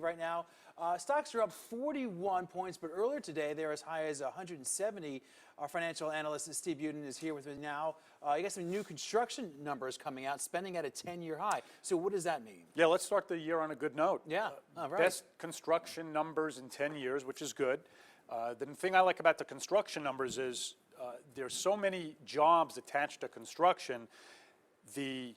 right now. Stocks are up 41 points, but earlier today they're as high as 170. Our financial analyst Steve Budin is here with me now. You got some new construction numbers coming out, spending at a 10-year high. So what does that mean? Yeah, let's start the year on a good note. Yeah, right. Best construction numbers in 10 years, which is good. The thing I like about the construction numbers is there's so many jobs attached to construction, the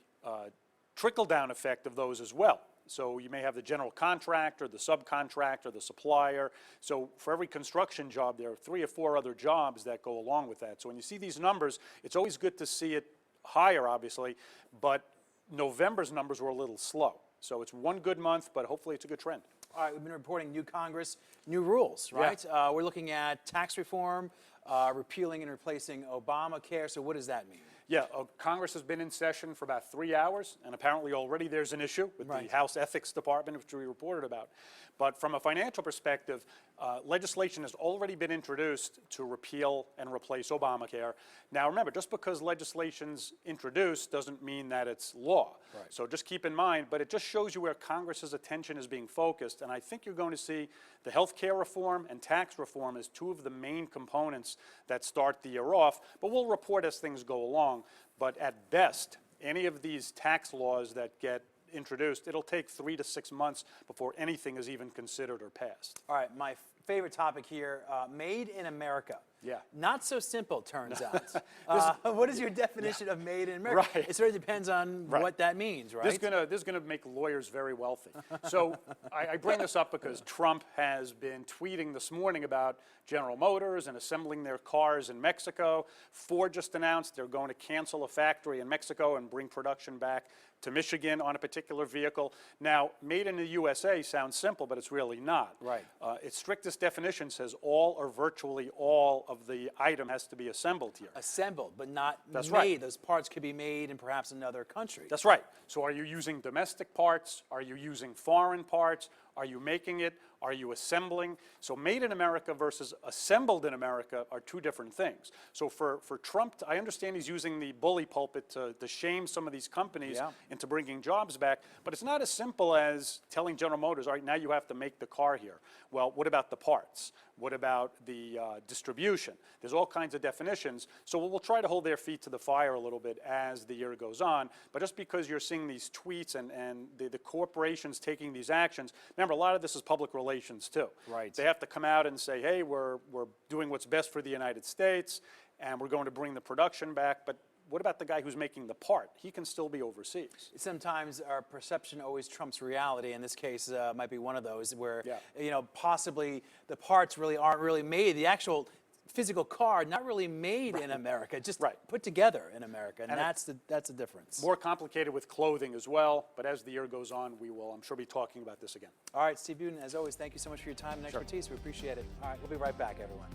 trickle-down effect of those as well. So you may have the general contractor, the subcontractor, the supplier. So for every construction job, there are 3 or 4 other jobs that go along with that. So when you see these numbers, it's always good to see it higher, obviously, but November's numbers were a little slow. So it's one good month, but hopefully it's a good trend. All right, we've been reporting new Congress, new rules, right? Yeah. We're looking at tax reform, repealing and replacing Obamacare. So what does that mean? Yeah, Congress has been in session for about 3 hours, and apparently already there's an issue with the House Ethics Department, which we reported about. But from a financial perspective, legislation has already been introduced to repeal and replace Obamacare. Now remember, just because legislation's introduced doesn't mean that it's law. Right. So just keep in mind, but it just shows you where Congress's attention is being focused, and I think you're going to see the health care reform and tax reform as 2 of the main components that start the year off, but we'll report as things go along. But at best, any of these tax laws that get introduced, it'll take 3 to 6 months before anything is even considered or passed. All right, my favorite topic here, made in America. Yeah. Not so simple, turns out. What is your definition of made in America? Right. It sort of depends on what that means, right? This is gonna make lawyers very wealthy. So I bring this up because Trump has been tweeting this morning about General Motors and assembling their cars in Mexico. Ford just announced they're going to cancel a factory in Mexico and bring production back to Michigan on a particular vehicle. Now, made in the USA sounds simple, but it's really not. Right. Its strictest definition says all or virtually all of the item has to be assembled here. Assembled, but not That's made. right. Those parts could be made in perhaps another country. That's right. So are you using domestic parts? Are you using foreign parts? Are you making it? Are you assembling? So made in America versus assembled in America are 2 different things. So for Trump, I understand he's using the bully pulpit to shame some of these companies into bringing jobs back, but it's not as simple as telling General Motors, all right, now you have to make the car here. Well, what about the parts? What about the distribution? There's all kinds of definitions. So we'll try to hold their feet to the fire a little bit as the year goes on. But just because you're seeing these tweets and the corporations taking these actions, remember, a lot of this is public relations too. Right. They have to come out and say, hey, we're doing what's best for the United States, and we're going to bring the production back. But what about the guy who's making the part? He can still be overseas. Sometimes our perception always trumps reality. In this case, might be one of those where, you know, possibly the parts really aren't really made. The actual physical car not really made in America, just put together in America, and that's the difference. More complicated with clothing as well, but as the year goes on, we will, I'm sure, be talking about this again. All right, Steve Budin, as always, thank you so much for your time and expertise. We appreciate it. All right, we'll be right back, everyone.